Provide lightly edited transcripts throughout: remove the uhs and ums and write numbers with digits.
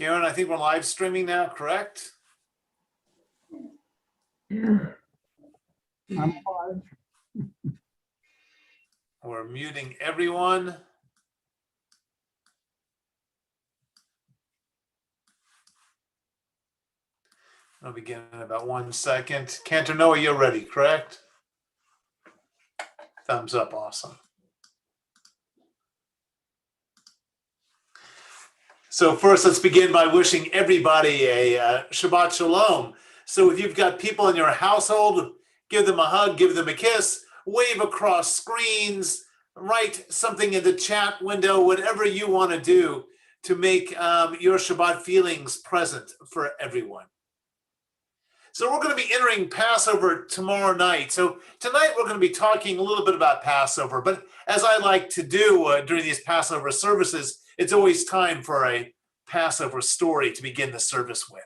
Karen, I think we're live streaming now, correct? Yeah. I'm fine. We're muting everyone. I'll begin in about 1 second. Cantor, Noah, you're ready, correct? Thumbs up, awesome. So first, let's begin by wishing everybody a Shabbat Shalom. So if you've got people in your household, give them a hug, give them a kiss, wave across screens, write something in the chat window, whatever you want to do to make your Shabbat feelings present for everyone. So we're going to be entering Passover tomorrow night. So tonight we're going to be talking a little bit about Passover, but as I like to do during these Passover services, it's always time for a Passover story to begin the service with.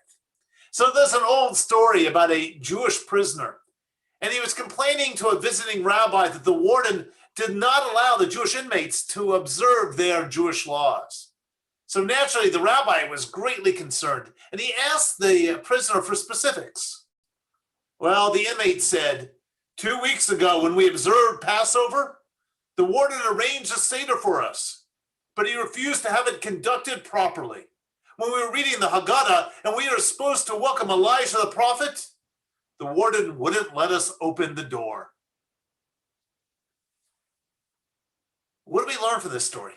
So there's an old story about a Jewish prisoner, and he was complaining to a visiting rabbi that the warden did not allow the Jewish inmates to observe their Jewish laws. So naturally, the rabbi was greatly concerned, and he asked the prisoner for specifics. Well, the inmate said, 2 weeks ago when we observed Passover, the warden arranged a Seder for us, but he refused to have it conducted properly. When we were reading the Haggadah and we were supposed to welcome Elijah the prophet, the warden wouldn't let us open the door. What do we learn from this story?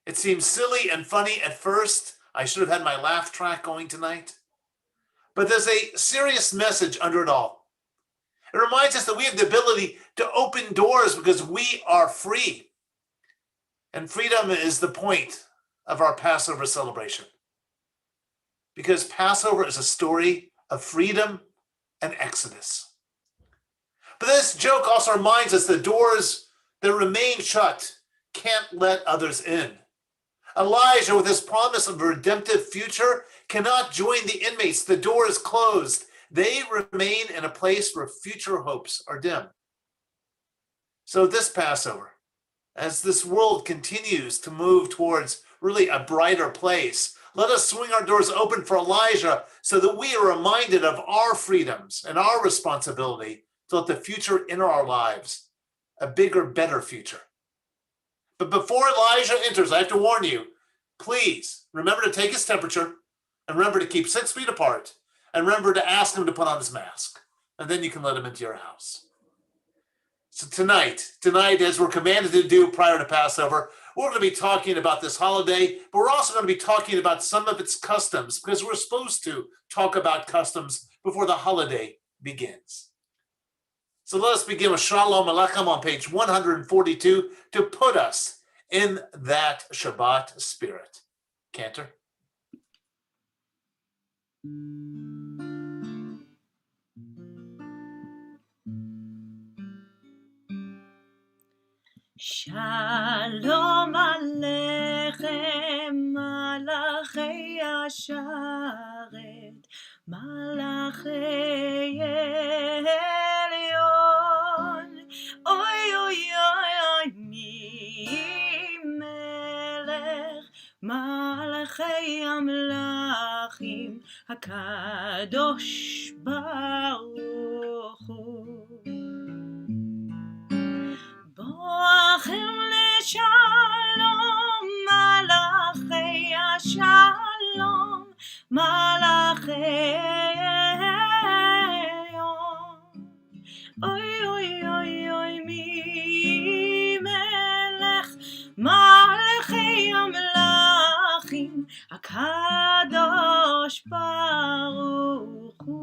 It seems silly and funny at first. I should have had my laugh track going tonight. But there's a serious message under it all. It reminds us that we have the ability to open doors because we are free. And freedom is the point of our Passover celebration. Because Passover is a story of freedom and exodus. But this joke also reminds us that doors that remain shut can't let others in. Elijah, with his promise of a redemptive future, cannot join the inmates. The door is closed. They remain in a place where future hopes are dim. So this Passover, as this world continues to move towards really a brighter place, let us swing our doors open for Elijah so that we are reminded of our freedoms and our responsibility to let the future enter our lives, a bigger, better future. But before Elijah enters, I have to warn you, please remember to take his temperature and remember to keep 6 feet apart and remember to ask him to put on his mask, and then you can let him into your house. So tonight, as we're commanded to do prior to Passover, we're going to be talking about this holiday, but we're also going to be talking about some of its customs because we're supposed to talk about customs before the holiday begins. So let us begin with Shalom Aleichem on page 142 to put us in that Shabbat spirit. Cantor. Shalom Aleichem, Malachei Asharet, Malachei Elyon. Oy, oy, oy, oy, mi melech, Malachei Amlachim, HaKadosh Baruch Hu. Boachem leshalom, malachei ashalom, malachei elyon. Oy, oy, oy, oy, mi melech, malachei amlachim, HaKadosh Baruch Hu.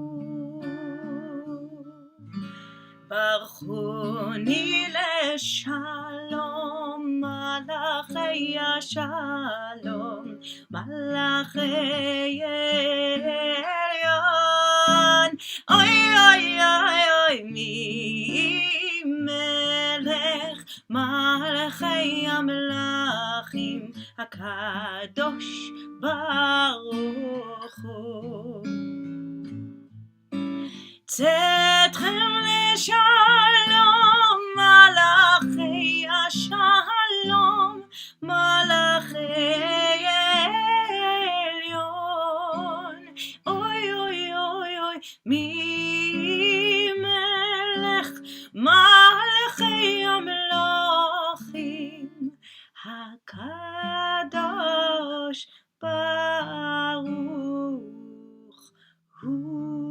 Baruchuni leshalom, malachei ashalom, malachei elyon. Oy, oy, oy, oy, mi melech, malachei amlachim, HaKadosh Baruch Hu. Tzedchem leshalom, malachei ashalom, malachei elyon. מלכי המלכים, הקדוש ברוך הוא.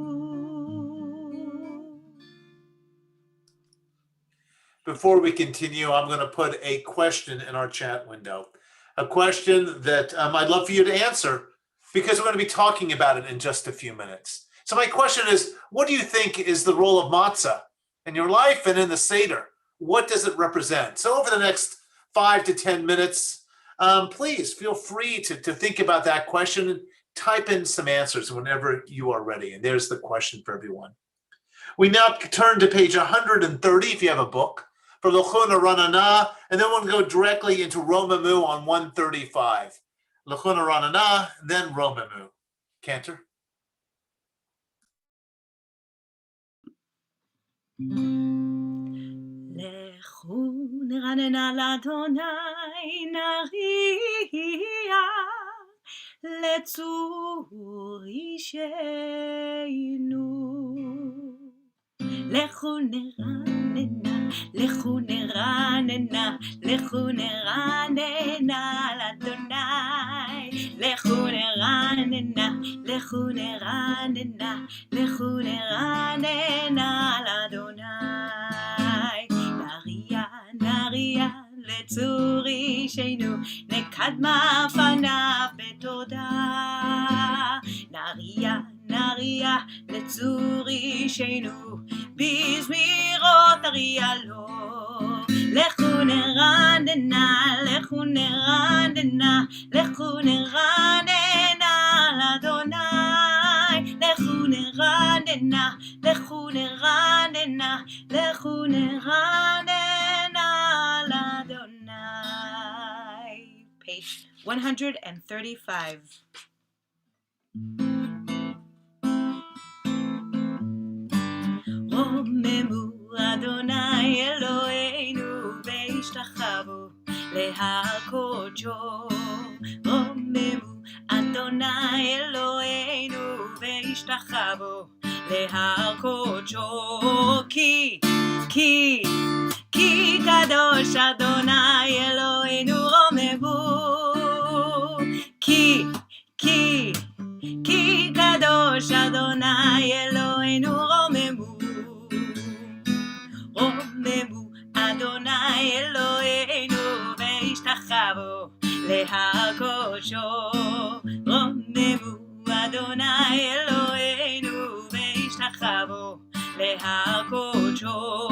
Before we continue, I'm going to put a question in our chat window, a question that I'd love for you to answer because we're going to be talking about it in just a few minutes. So my question is, what do you think is the role of matzah in your life and in the Seder? What does it represent? So over the next 5 to 10 minutes, please feel free to think about that question and type in some answers whenever you are ready. And there's the question for everyone. We now turn to page 130 if you have a book, for Lechuna Ranana, and then we'll go directly into Romamu on 135. Lechuna Ranana, then Romamu. Cantor. לכו נרננה לאדוני נריע לצור אישנו. לכו נרננה, לכו נרננה, לכו נרננה לאדוני. לכו נרננה, לכו נרננה, לכו נרננה לאדוני. נריע, נריע לצור אישנו, נקדמה פניו בתודה. נריע, נריע לצור אישנו, בזמירות נריע לו. לכו נרננה, לכו נרננה, לכו נרננה לאדוני. לכו נרננה, לכו נרננה, לכו נרננה לאדוני. Page 135. רוממו אדוני אלוהינו והשתחוו להר קודשו. רוממו אדוני אלוהינו והשתחוו להר קודשו. כי קדוש אדוני אלוהינו. רוממו כי קדוש אדוני אלוהינו. רוממו אדוני אלוהינו והשתחוו להר קודשו. רוממו אדוני אלוהינו והשתחוו להר קודשו.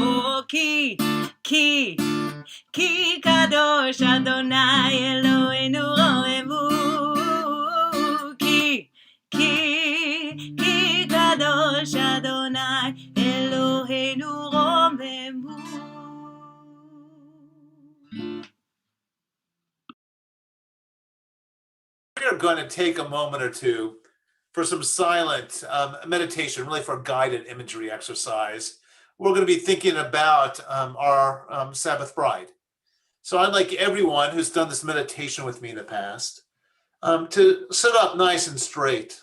כי קדוש אדוני אלוהינו. רוממו כי קדוש אדוני אלוהינו. רוממו. We are going to take a moment or two for some silent meditation, really for a guided imagery exercise. We're going to be thinking about our Sabbath bride. So I'd like everyone who's done this meditation with me in the past to sit up nice and straight.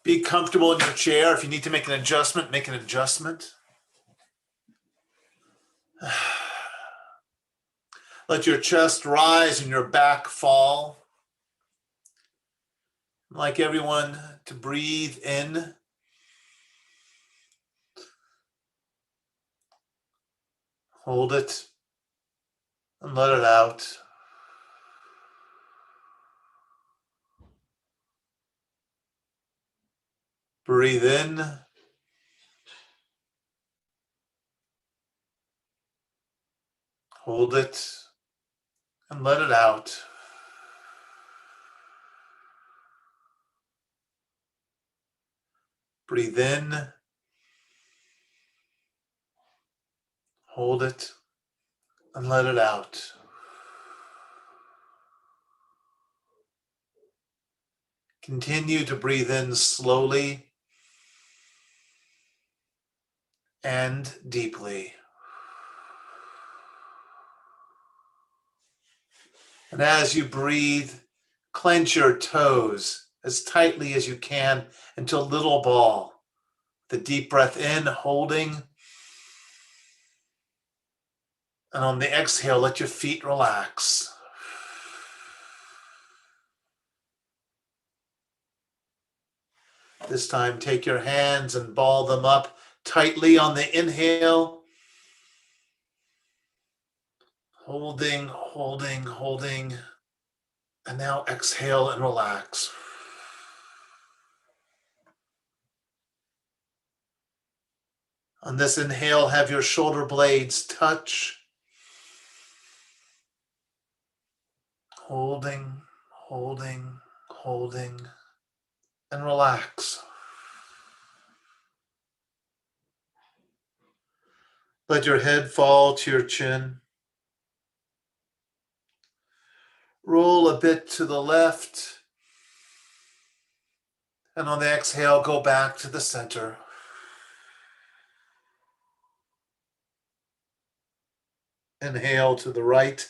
Be comfortable in your chair. If you need to make an adjustment, make an adjustment. Let your chest rise and your back fall. I'd like everyone to breathe in. Hold it and let it out. Breathe in. Hold it and let it out. Breathe in. Hold it and let it out. Continue to breathe in slowly and deeply. And as you breathe, clench your toes as tightly as you can into a little ball. The deep breath in, holding. And on the exhale, let your feet relax. This time, take your hands and ball them up tightly on the inhale. Holding, holding, holding. And now exhale and relax. On this inhale, have your shoulder blades touch. Holding, holding, holding, and relax. Let your head fall to your chin. Roll a bit to the left. And on the exhale, go back to the center. Inhale to the right.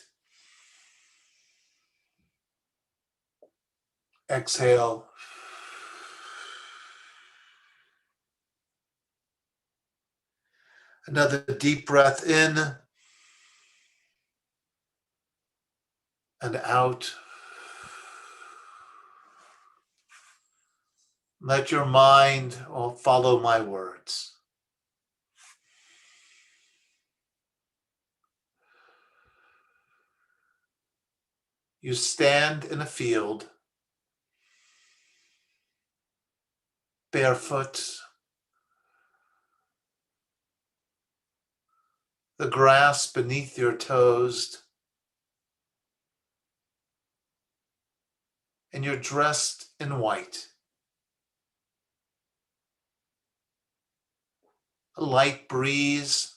Exhale. Another deep breath in and out. Let your mind follow my words. You stand in a field, barefoot. The grass beneath your toes, and you're dressed in white. A light breeze,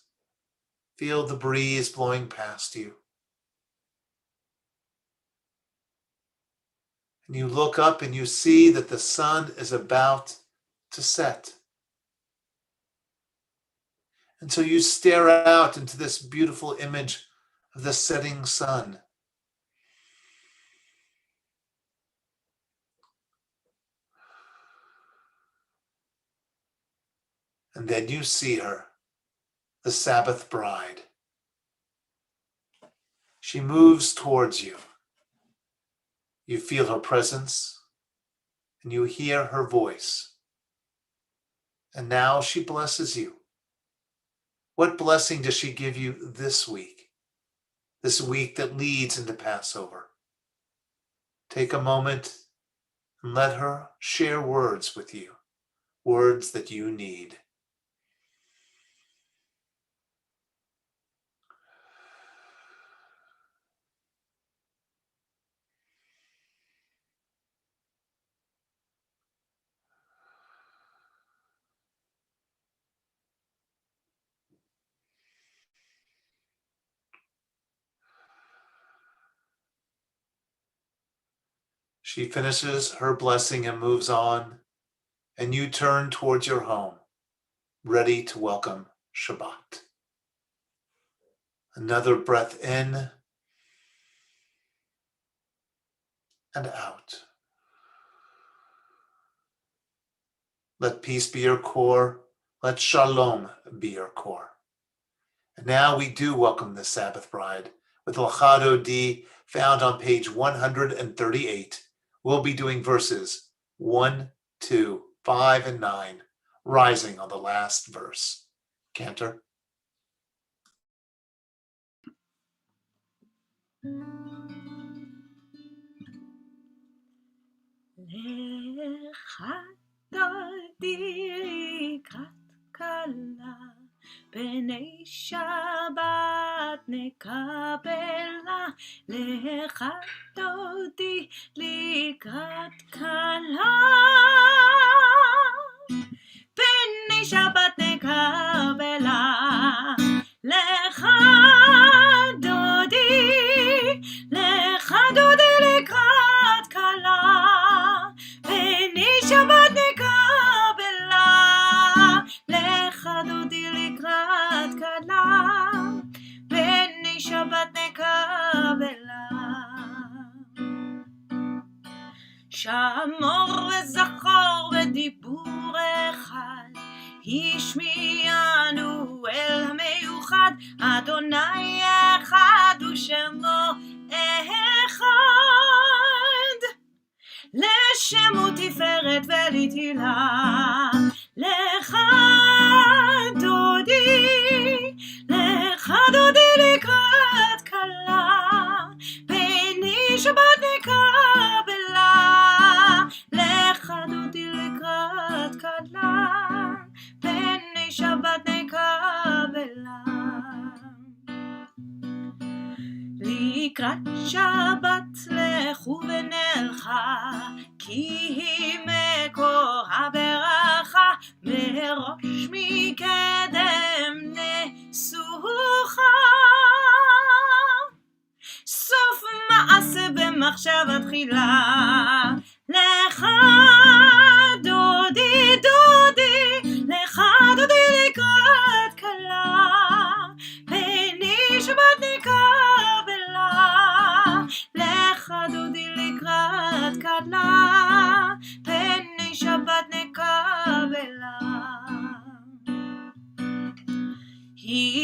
feel the breeze blowing past you. And you look up and you see that the sun is about to set. And so you stare out into this beautiful image of the setting sun. And then you see her, the Sabbath bride. She moves towards you. You feel her presence and you hear her voice. And now she blesses you. What blessing does she give you this week? This week that leads into Passover. Take a moment and let her share words with you, words that you need. She finishes her blessing and moves on, and you turn towards your home, ready to welcome Shabbat. Another breath in and out. Let peace be your core. Let Shalom be your core. And now we do welcome the Sabbath bride with L'chado D found on page 138. We'll be doing verses 1, 2, 5, and 9, rising on the last verse. Cantor. לך דודי לקראת כלה, פני שבת נקבלה. לך דודי לקראת כלה, פני שבת נקבלה. לך דודי לקראת כלה, פני שבת נקבלה. לך דודי לקראת כלה, פני שבת נקבלה. שמור וזכור בדיבור אחד, השמיענו אל המיוחד, אדוני אחד ושמו אחד. לשמו תפארת ולתהילה, לך דודי, לך דודי לקראת כלה, פני שבת נקבלה, לך דודי לקראת כלה, פני שבת נקבלה. לקראת שבת לכו ונלכה, כי היא מקור הברכה, מראש מקדם נסוכה. סוף מעשה במחשבה תחילה, לך דודי דודי, לך דודי לקראת כלה, פני שבת נקבלה, לך דודי לקראת כלה, פני שבת נקבלה.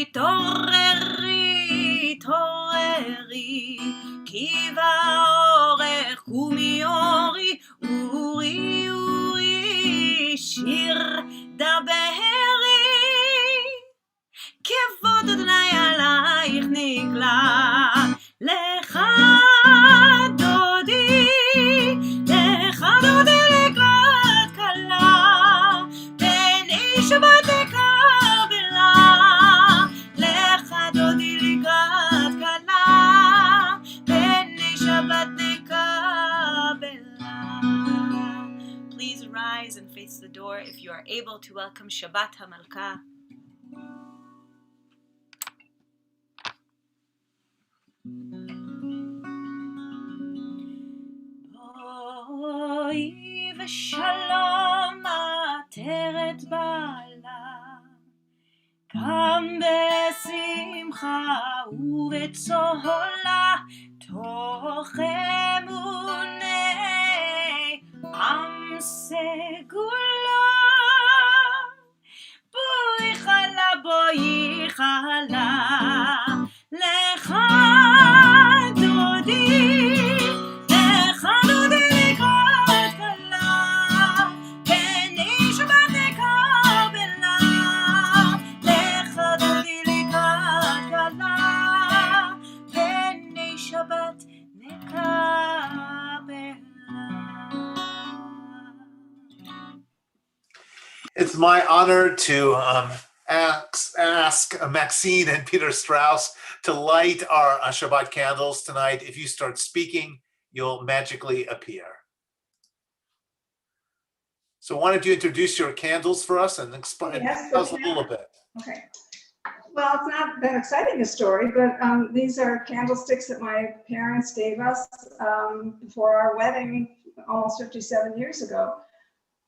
התעוררי, התעוררי, כי באורך קומי אורי, אורי אורי, שיר דברי, כבוד אדוני עלייך נגלה. לך דודי, לך דודי לקראת כלה, פני שבת נקבלה, לך דודי לקראת כלה, פני שבת נקבלה. Please rise and face the door if you are able to welcome Shabbat HaMalkah. בואי ושלום עטרת בעלה, גם בשמחה ובצהלה, תוך אמוני עם סגולה. בואי חלה, בואי חלה, לך דודי, לך דודי לקראת כלה, פני שבת נקבלה, לך דודי לקראת כלה, פני שבת נקבלה. It's my honor to ask Maxine and Peter Strauss to light our Shabbat candles tonight. If you start speaking, you'll magically appear. So why don't you introduce your candles for us and explain us a little bit. Okay. Well, it's not that exciting a story, but these are candlesticks that my parents gave us for our wedding almost 57 years ago.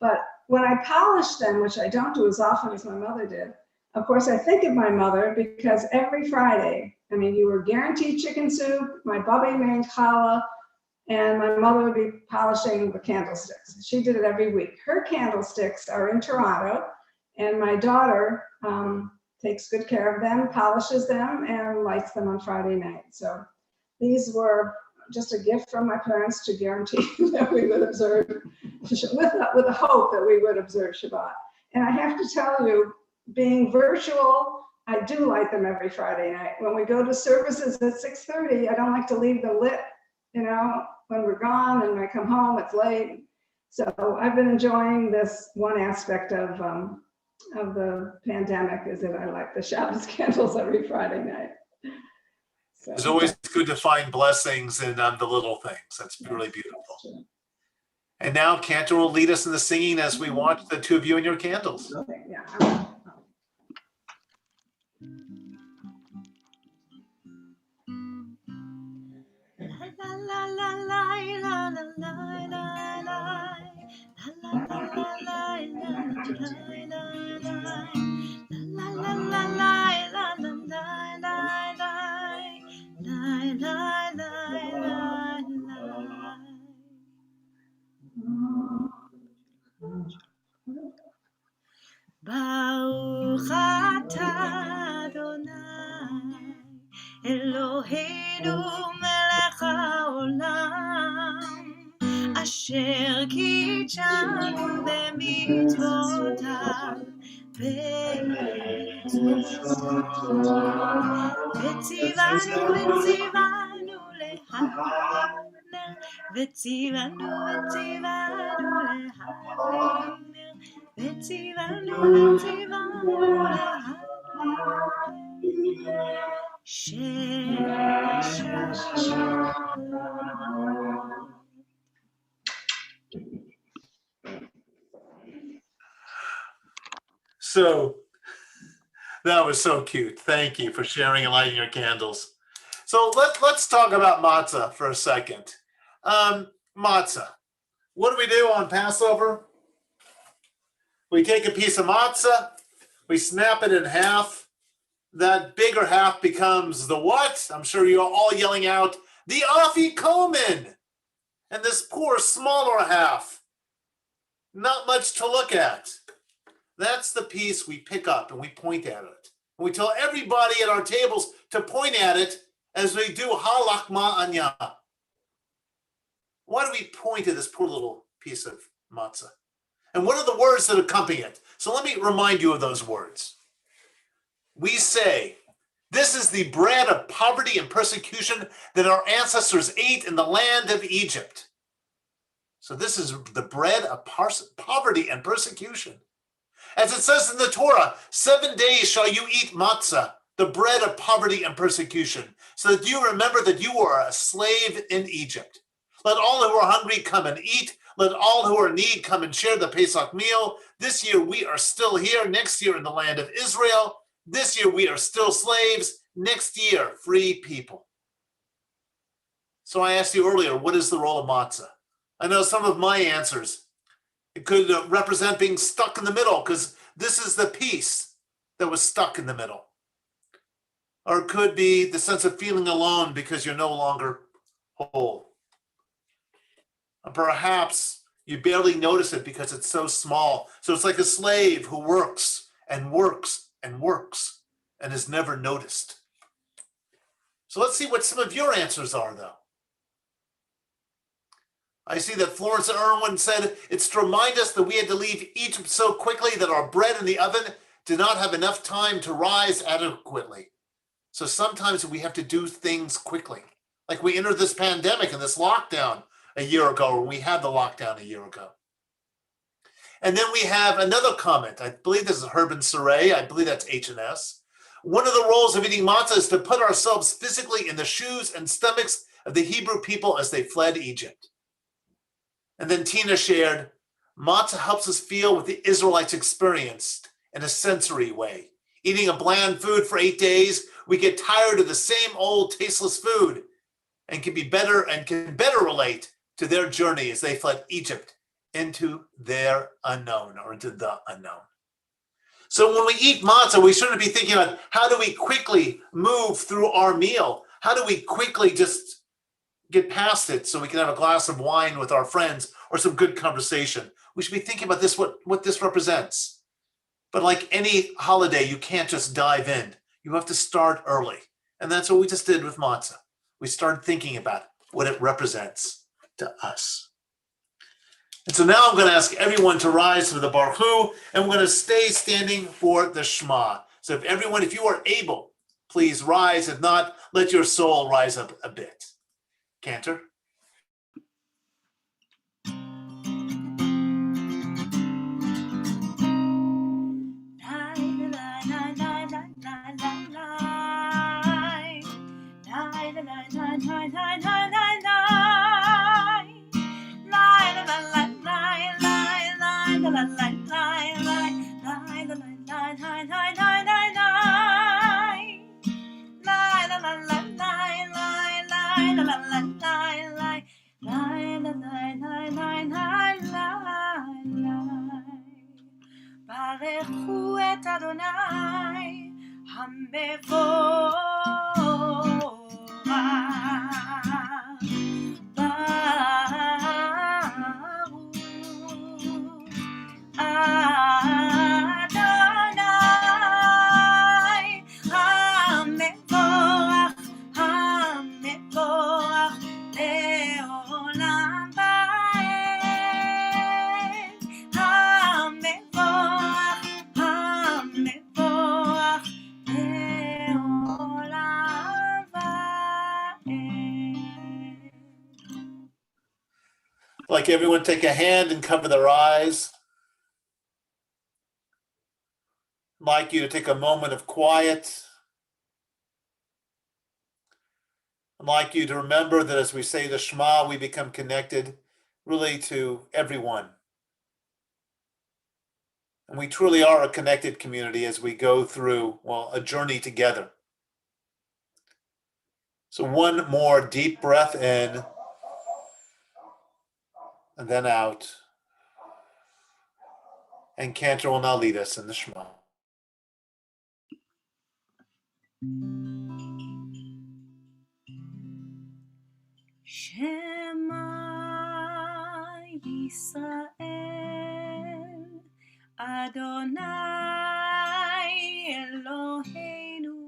But when I polish them, which I don't do as often as my mother did, of course, I think of my mother because every Friday, I mean, you were guaranteed chicken soup, my bubby made challah, and my mother would be polishing the candlesticks. She did it every week. Her candlesticks are in Toronto, and my daughter takes good care of them, polishes them, and lights them on Friday night. So these were just a gift from my parents to guarantee that we would observe, with the hope that we would observe Shabbat. And I have to tell you, being virtual, I do light them every Friday night. When we go to services at 6:30, I don't like to leave them lit, you know, when we're gone and when I come home, it's late. So I've been enjoying this one aspect of the pandemic, is that I light the Shabbos candles every Friday night. So, It's always good to find blessings in the little things. That's really beautiful. And now Cantor will lead us in the singing as we watch the two of you and your candles. Okay, yeah. אלוהינו מלך העולם, אשר קידשנו במצוותיו, וציוונו להלר, וציוונו להלר, So that was so cute. Thank you for sharing and lighting your candles. So let's talk about matzah for a second. Matzah. What do we do on Passover? We take a piece of matzah, we snap it in half. That bigger half becomes the what? I'm sure you're all yelling out, the afikomen. And this poor smaller half, not much to look at. That's the piece we pick up and we point at it. And we tell everybody at our tables to point at it as we do halak ma'anya. Why do we point at this poor little piece of matzah? And what are the words that accompany it? So let me remind you of those words. We say, this is the bread of poverty and persecution that our ancestors ate in the land of Egypt. So this is the bread of poverty and persecution. As it says in the Torah, 7 days shall you eat matzah, the bread of poverty and persecution, so that you remember that you were a slave in Egypt. Let all who are hungry come and eat. Let all who are in need come and share the Pesach meal. This year we are still here, next year in the land of Israel. This year we are still slaves, next year free people. So I asked you earlier, what is the role of matzah? I know some of my answers. It could represent being stuck in the middle because this is the piece that was stuck in the middle. Or it could be the sense of feeling alone because you're no longer whole. Or perhaps you barely notice it because it's so small. So it's like a slave who works and works and works and is never noticed. So let's see what some of your answers are, though. I see that Florence and Irwin said, it's to remind us that we had to leave Egypt so quickly that our bread in the oven did not have enough time to rise adequately. So sometimes we have to do things quickly. Like we entered this pandemic and this lockdown a year ago, or we had the lockdown a year ago. And then we have another comment. I believe this is Herb and Saray. I believe that's H&S. One of the roles of eating matzah is to put ourselves physically in the shoes and stomachs of the Hebrew people as they fled Egypt. And then Tina shared, matzah helps us feel what the Israelites experienced in a sensory way. Eating a bland food for 8 days, we get tired of the same old tasteless food and can better relate to their journey as they fled Egypt into their unknown or into the unknown. So when we eat matzah, we shouldn't be thinking about how do we quickly move through our meal? How do we quickly just get past it so we can have a glass of wine with our friends or some good conversation? We should be thinking about this, what this represents. But like any holiday, you can't just dive in. You have to start early. And that's what we just did with matzah. We started thinking about what it represents to us. And so now I'm going to ask everyone to rise for the Baruch Hu, and we're going to stay standing for the Shema. So if you are able, please rise. If not, let your soul rise up a bit. Cantor. ברכו את אדוני המבורך, ברוך אדוני המבורך, like everyone take a hand and cover their eyes. I'd like you to take a moment of quiet. I'd like you to remember that as we say the Shema, we become connected really to everyone. And we truly are a connected community as we go through, a journey together. So one more deep breath in and then out. And Cantor will now lead us in the Shema. Shema Yisrael, Adonai Eloheinu,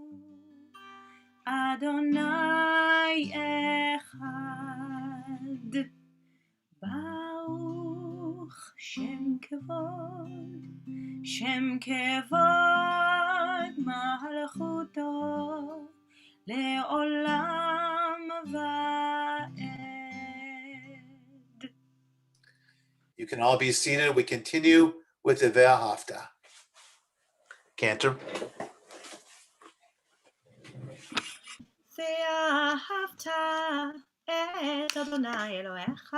Adonai Echad, Baruch Shem Kevod Malchuto, Le'olam Va'ed. You can all be seated. We continue with the Ve'ahavta. Cantor. ואהבת את אדוני אלוהיך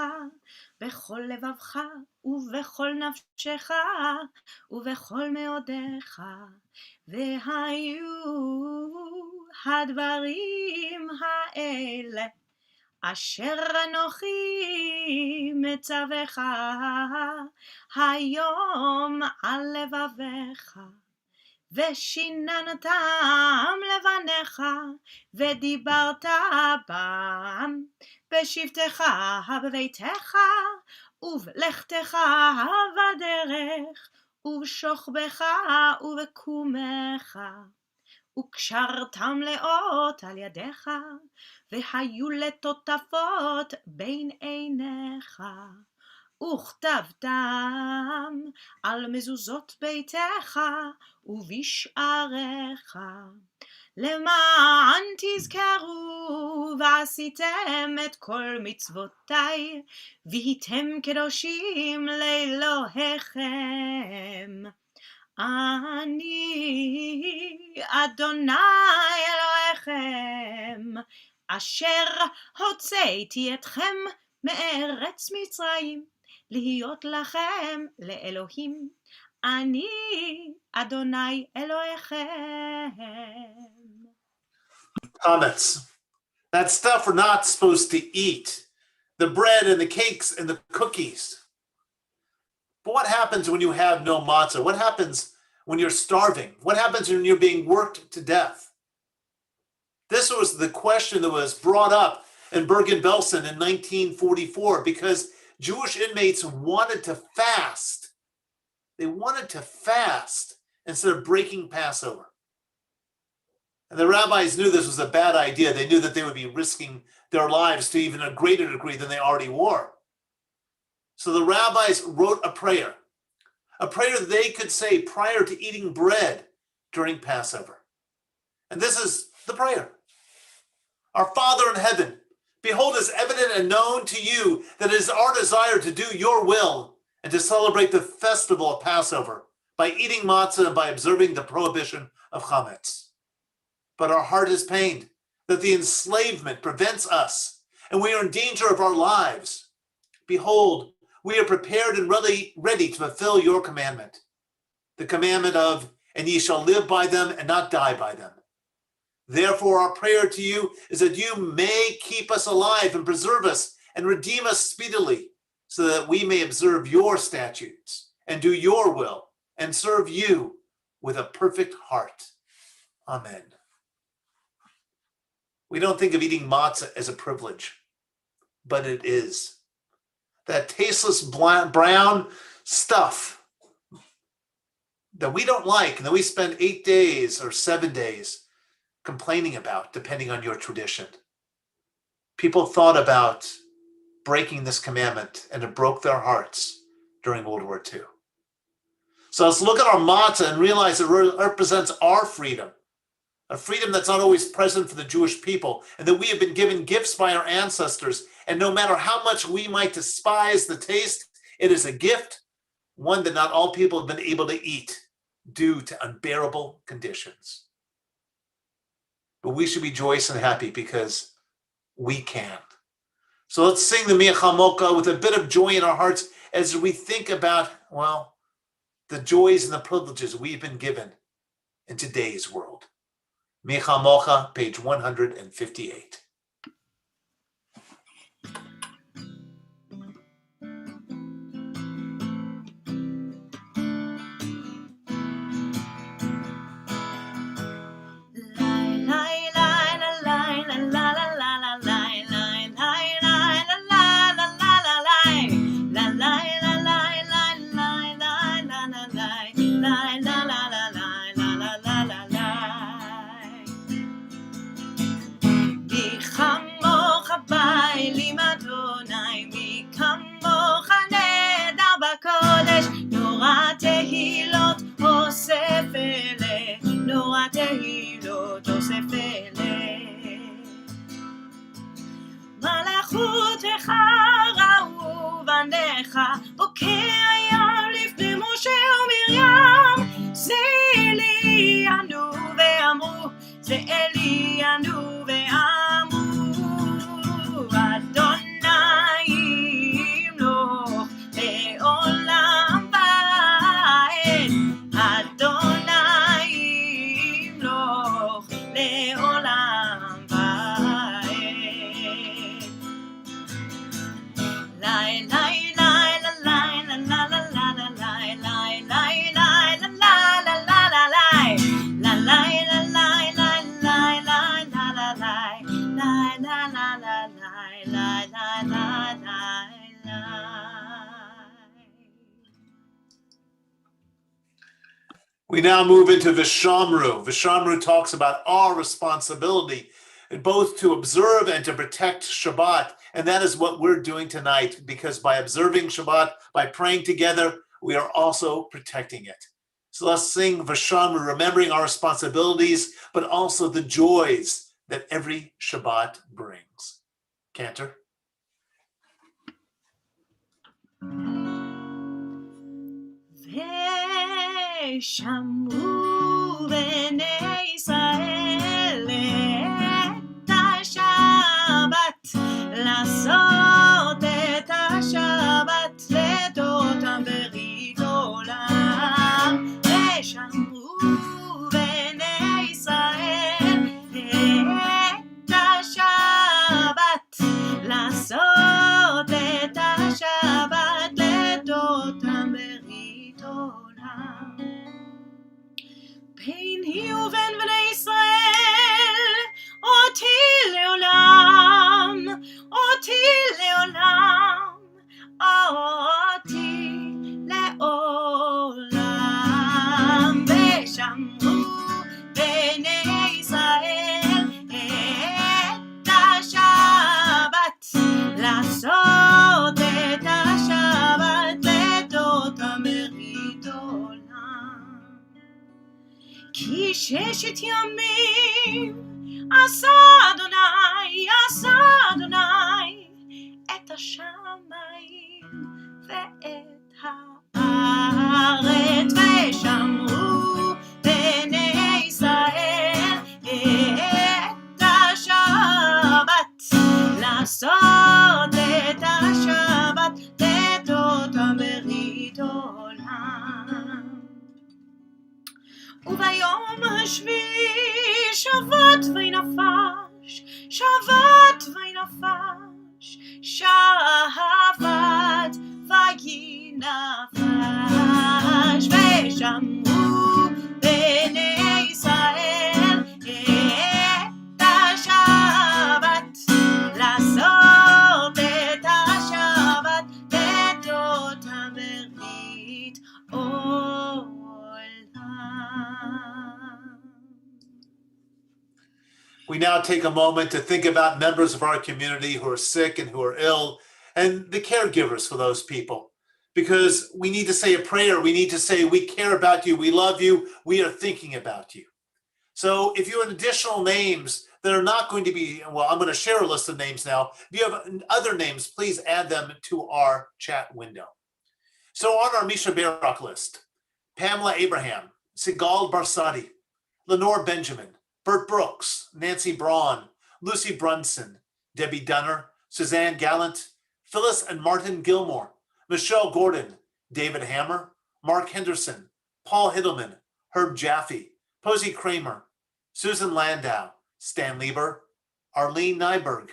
בכל לבבך ובכל נפשך ובכל מאודיך, והיו הדברים האלה אשר אנוכי מצווך היום על לבביך, ושיננתם לבניך, ודיברת בם בשבתך בביתך, ובלכתך בדרך, ובשוכבך ובקומך, וקשרתם לאות על ידיך, והיו לטוטפות בין עיניך, וכתבתם על מזוזות ביתך ובשעריך, למען תזכרו ועשיתם את כל מצוותיי, והייתם קדושים לאלוהיכם. אני אדוני אלוהיכם, אשר הוצאתי אתכם מארץ מצרים, להיות לכם לאלוהים. אני אדוני אלוהיכם. Comments. That stuff we're not supposed to eat. The bread and the cakes and the cookies. But what happens when you have no matzah? What happens when you're starving? What happens when you're being worked to death? This was the question that was brought up in Bergen-Belsen in 1944 because Jewish inmates wanted to fast. They wanted to fast instead of breaking Passover. And the rabbis knew this was a bad idea. They knew that they would be risking their lives to even a greater degree than they already were. So the rabbis wrote a prayer that they could say prior to eating bread during Passover. And this is the prayer. Our Father in heaven, behold, it is evident and known to you that it is our desire to do your will and to celebrate the festival of Passover by eating matzah and by observing the prohibition of chametz. But our heart is pained that the enslavement prevents us and we are in danger of our lives. Behold, we are prepared and ready to fulfill your commandment, the commandment of, and ye shall live by them and not die by them. Therefore, our prayer to you is that you may keep us alive and preserve us and redeem us speedily, so that we may observe your statutes and do your will and serve you with a perfect heart. Amen. We don't think of eating matzah as a privilege, but it is. That tasteless brown stuff that we don't like and that we spend 8 days or 7 days complaining about, depending on your tradition. People thought about breaking this commandment and it broke their hearts during World War II. So let's look at our matzah and realize it represents our freedom, a freedom that's not always present for the Jewish people, and that we have been given gifts by our ancestors And no matter how much we might despise the taste, it is a gift, one that not all people have been able to eat due to unbearable conditions. But we should be joyous and happy because we can. So let's sing the Mia Chamoka with a bit of joy in our hearts as we think about, well, the joys and the privileges we've been given in today's world. Mia Chamoka, page 158. מלאכותך ראו בניך, בוקר היום לפני משה ומרים. זה אלי ענו ואמרו, זה אלי ענו ואמרו, אדוני ימלוך לעולם ועד, אדוני ימלוך לעולם ועד. We now move into Vishamru. Vishamru talks about our responsibility both to observe and to protect Shabbat. And that is what we're doing tonight, because by observing Shabbat, by praying together, we are also protecting it. So let's sing Vishamru, remembering our responsibilities, but also the joys that every Shabbat brings. Cantor. ושמרו בני ישראל את השבת, לעשות את השבת לדותם ברית עולם. ושמרו בני ישראל את השבת, לעשות את השבת לדותם ברית עולם. ביני ובין בני ישראל, אותי לעולם, אותי לעולם, אותי לעולם. ושמרו בני ישראל את השבת, לעשות את השבת לדותם ברית עולם. כי ששת ימים עשה אדוני את השמיים ואת הארץ. ושמרו בני ישראל את השבת, לעשות את השבת לדותם ברית עולם. וביום השביעי שבת וינפש, שבת וינפש, שבת וינפש. ושמרו בני ישראל את השבת, לעשות את השבת לדותם ברית עולם. We now take a moment to think about members of our community who are sick and who are ill, and the caregivers for those people. Because we need to say a prayer. We need to say, we care about you. We love you. We are thinking about you. So if you have additional names that are not going to be, well, I'm going to share a list of names now. If you have other names, please add them to our chat window. So on our Misha Barak list, Pamela Abraham, Sigal Barsadi, Lenore Benjamin, Bert Brooks, Nancy Braun, Lucy Brunson, Debbie Dunner, Suzanne Gallant, Phyllis and Martin Gilmore, Michelle Gordon, David Hammer, Mark Henderson, Paul Hiddleman, Herb Jaffe, Posey Kramer, Susan Landau, Stan Lieber, Arlene Nyberg,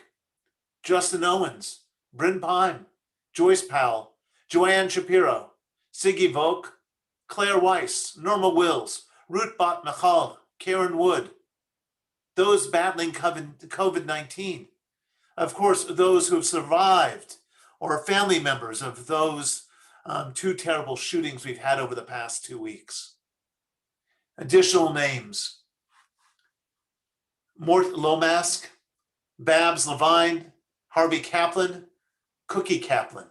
Justin Owens, Bryn Pine, Joyce Powell, Joanne Shapiro, Siggy Volk, Claire Weiss, Norma Wills, Ruth Bott Michal, Karen Wood, those battling COVID-19. Of course, those who have survived or are family members of those two terrible shootings we've had over the past 2 weeks. Additional names: Mort Lomask, Babs Levine, Harvey Kaplan, Cookie Kaplan.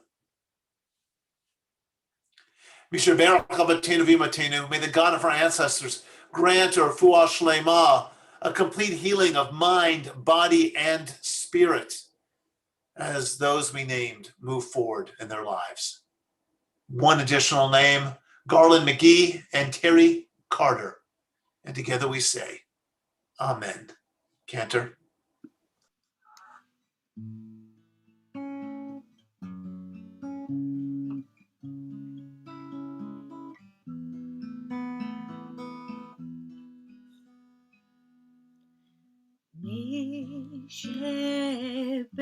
May the God of our ancestors grant our Fuah Shlema a complete healing of mind, body, and spirit as those we named move forward in their lives. One additional name, Garland McGee and Terry Carter. And together we say, Amen. Cantor. מי שברך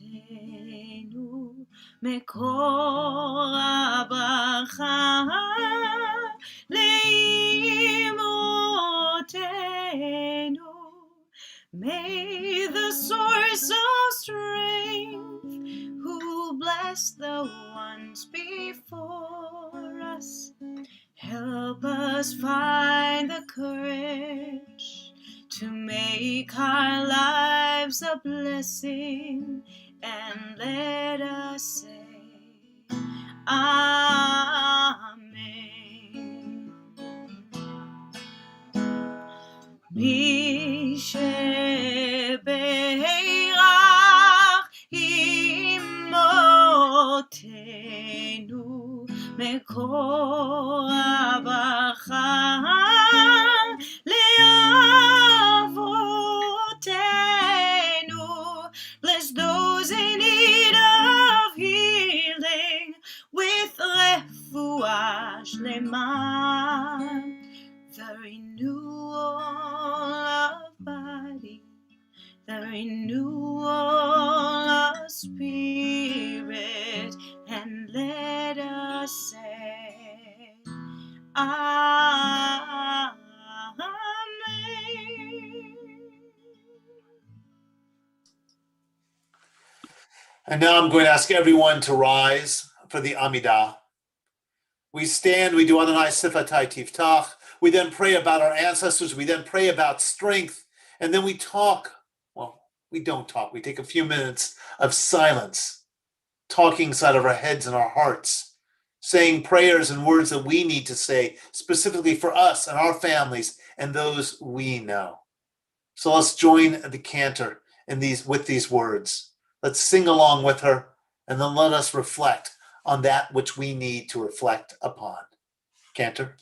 אבותינו מקור הברכה לאמותינו. May the source of strength who blessed the ones before us help us find the courage to make our lives a blessing, and let us say, Amen. מי שברך אמותינו מקור הברכה לאבותינו. Bless those in need of healing with refuah shlema, the renewal of body, the renewal of spirit, and let us say, Amen. And now I'm going to ask everyone to rise for the Amidah. We stand, we do Adonai Sifatai Tiftach. We then pray about our ancestors. We then pray about strength. And then we talk. Well, we don't talk. We take a few minutes of silence, talking inside of our heads and our hearts, saying prayers and words that we need to say specifically for us and our families and those we know. So let's join the Cantor with these words. Let's sing along with her, and then let us reflect on that which we need to reflect upon. Cantor.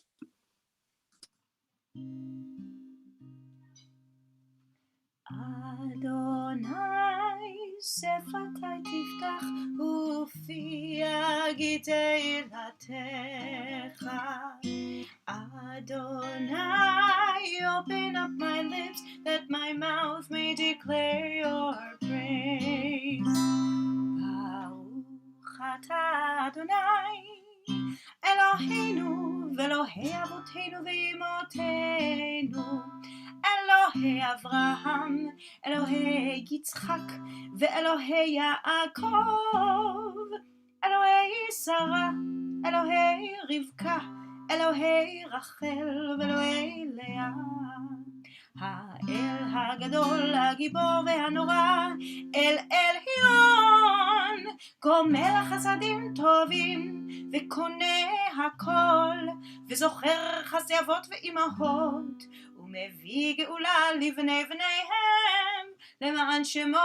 Adonai sefatai tiftach ufi yagid teilatecha. Adonai, open up my lips that my mouth may declare your praise. Baruch atah Adonai Eloheinu ve'Elohei avotenu ve'imotenu, Elohei Avraham, Elohei Yitzchak, ve'Elohei Yaakov, Elohei Sarah, Elohei Rivka, Elohei Rachel, ve'Elohei Leah. האל הגדול, הגיבור והנורא, אל עליון, גומל חסדים טובים, וקונה הכל, וזוכר חסדי אבות ואימהות, ומביא גאולה לבני בניהם, למען שמו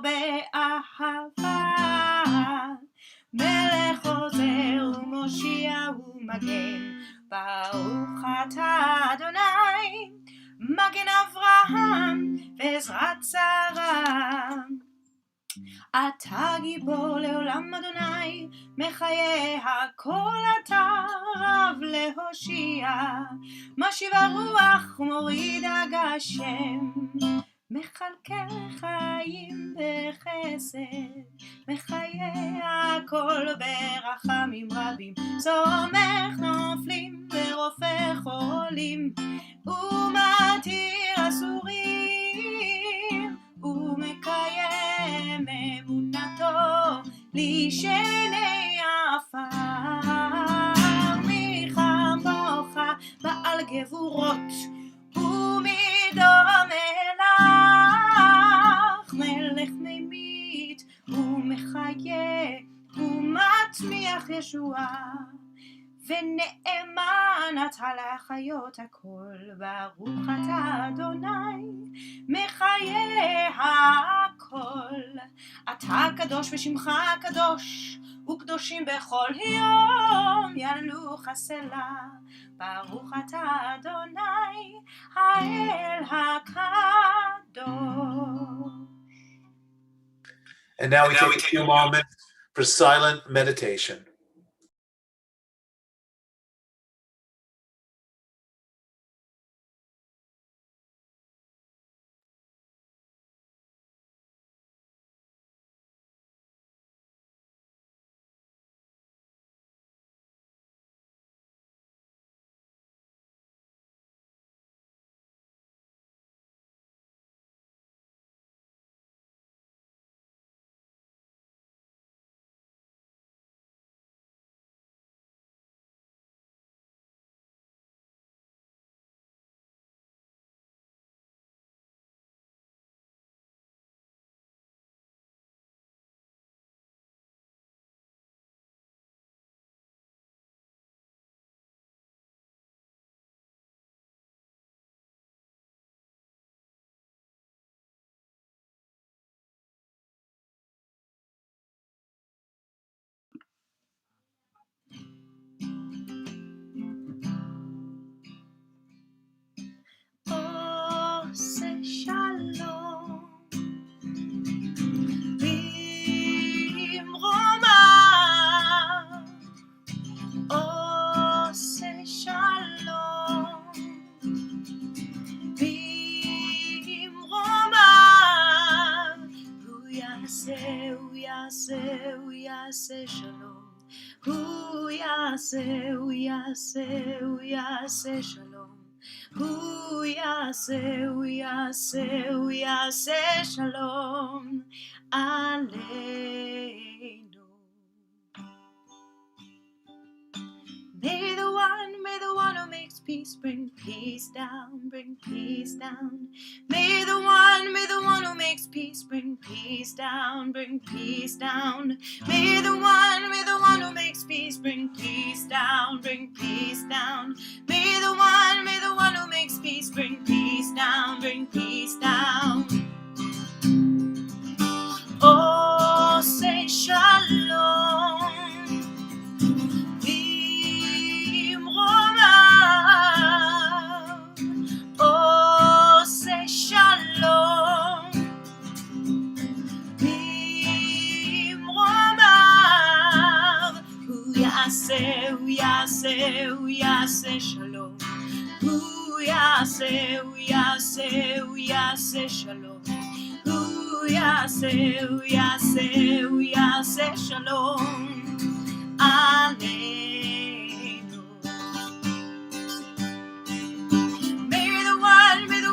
באהבה. מלך עוזר ומושיע ומגן, ברוך אתה אדוני, מגן אברהם ועזרת שרה. אתה גיבור לעולם אדוני, מחיי הכל אתה רב להושיע, משיב הרוח ומוריד הגשם, מכלכל חיים בחסד, מחיי הכל ברחמים רבים, סומך נופלים ורופא חולים, ומתיר אסורים, ומקיים אמונתו לישני עפר. מי כמוך בעל גבורות ומדום מלך, מלך ממית ומחיה ומטמיח ישועה, ונאמן אתה להחיות הכל, ברוך אתה אדוני מחיי הכל. אתה קדוש ושמך קדוש, וקדושים בכל יום ינוח הסלע, ברוך אתה אדוני האל הקדוש. And now we take a few moments for silent meditation. יעשה שלום, הוא יעשה שלום, הוא יעשה שלום עלינו. May the one who makes peace bring peace down, bring peace down. May the one who makes peace bring peace down, bring peace down. May the one who makes peace bring peace down, bring peace down. May the one who makes peace bring peace down, bring peace down. Oh, say shalom. הוא יעשה שלום, הוא יעשה שלום, הוא יעשה שלום עלינו. May the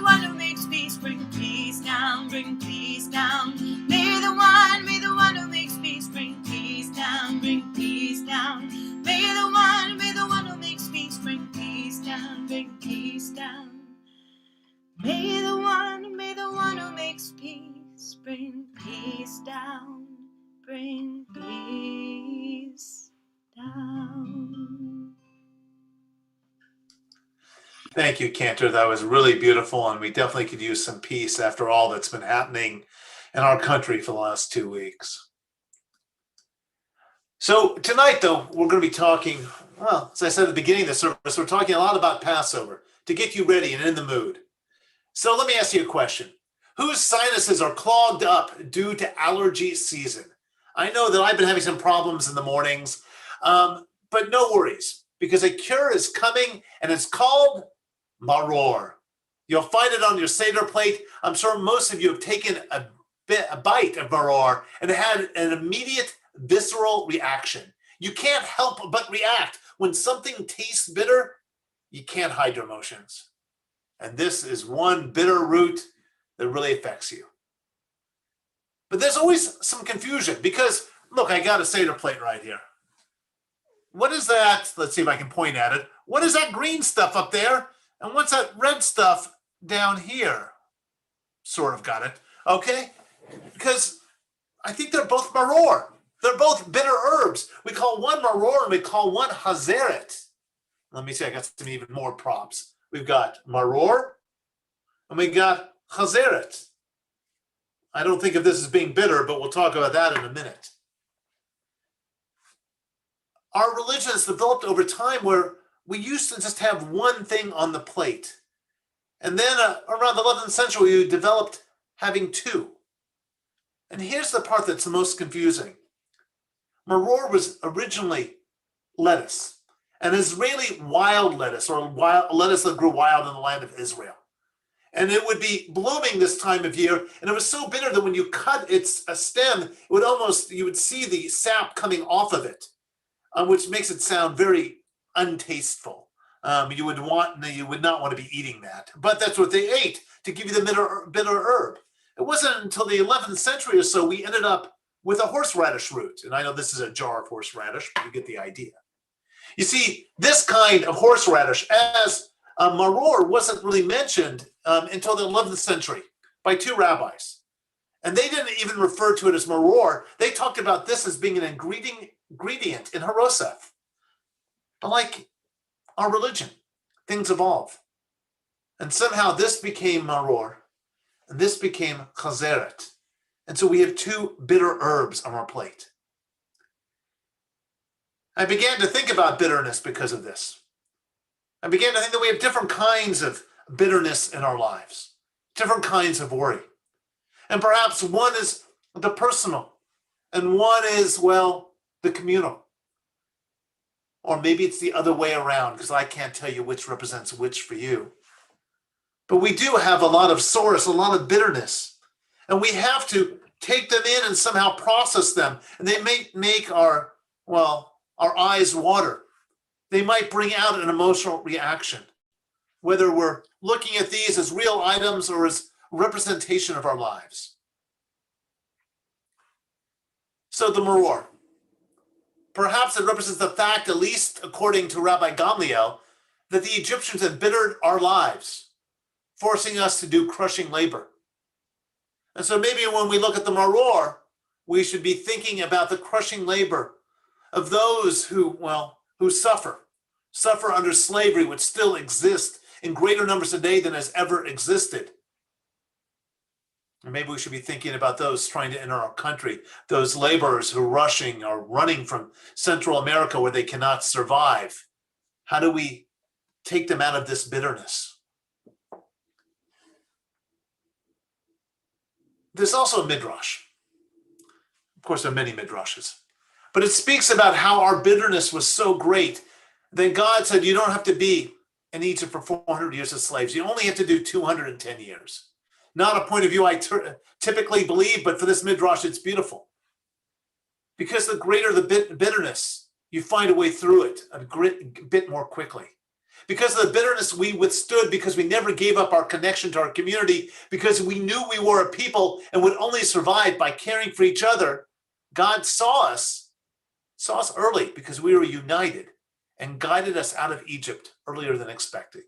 one who makes peace bring peace down, bring peace down. May the one who makes peace bring peace down, bring peace down. May the one who makes peace bring peace down, bring peace down. May the the one who makes peace bring peace down, bring peace down. Thank you, Cantor. That was really beautiful, and we definitely could use some peace after all that's been happening in our country for the last 2 weeks. So tonight, though, we're going to be talking, well, as I said at the beginning of the service, we're talking a lot about Passover to get you ready and in the mood. So let me ask you a question. Whose sinuses are clogged up due to allergy season? I know that I've been having some problems in the mornings, but no worries, because a cure is coming, and it's called maror. You'll find it on your Seder plate. I'm sure most of you have taken a bite of maror and had an immediate visceral reaction. You can't help but react. When something tastes bitter, you can't hide your emotions. And this is one bitter root that really affects you. But there's always some confusion because, look, I got a Seder plate right here. What is that? Let's see if I can point at it. What is that green stuff up there? And what's that red stuff down here? Sort of got it. Okay? Because I think they're both maror. They're both bitter herbs. We call one maror and we call one hazeret. Let me see, I got some even more props. We've got maror and we got hazeret. I don't think of this as being bitter, but we'll talk about that in a minute. Our religion has developed over time where we used to just have one thing on the plate. And then around the 11th century, we developed having two. And here's the part that's the most confusing. Maror was originally lettuce, an Israeli wild lettuce, or lettuce that grew wild in the land of Israel. And it would be blooming this time of year, and it was so bitter that when you cut its stem, it would you would see the sap coming off of it, which makes it sound very untasteful. You would not want to be eating that, but that's what they ate to give you the bitter herb. It wasn't until the 11th century or so we ended up with a horseradish root, and I know this is a jar of horseradish, but you get the idea. You see, this kind of horseradish as maror wasn't really mentioned until the 11th century by two rabbis, and they didn't even refer to it as maror. They talked about this as being an ingredient in harosef. But like our religion, things evolve. And somehow this became maror, and this became chazeret. And so we have two bitter herbs on our plate. I began to think about bitterness because of this. I began to think that we have different kinds of bitterness in our lives, different kinds of worry. And perhaps one is the personal, and one is, well, the communal. Or maybe it's the other way around, because I can't tell you which represents which for you. But we do have a lot of soreness, a lot of bitterness. And we have to take them in and somehow process them. And they may make our eyes water. They might bring out an emotional reaction, whether we're looking at these as real items or as representation of our lives. So the maror. Perhaps it represents the fact, at least according to Rabbi Gamliel, that the Egyptians embittered our lives, forcing us to do crushing labor. And so maybe when we look at the maror, we should be thinking about the crushing labor of those who suffer under slavery, which still exists in greater numbers today than has ever existed. Or maybe we should be thinking about those trying to enter our country, those laborers who are running from Central America where they cannot survive. How do we take them out of this bitterness? There's also a midrash. Of course, there are many midrashes. But it speaks about how our bitterness was so great that God said, you don't have to be in Egypt for 400 years as slaves. You only have to do 210 years. Not a point of view I typically believe, but for this midrash, it's beautiful. Because the greater the bitterness, you find a way through it a bit more quickly. Because of the bitterness we withstood, because we never gave up our connection to our community, because we knew we were a people and would only survive by caring for each other, God saw us early because we were united and guided us out of Egypt earlier than expected.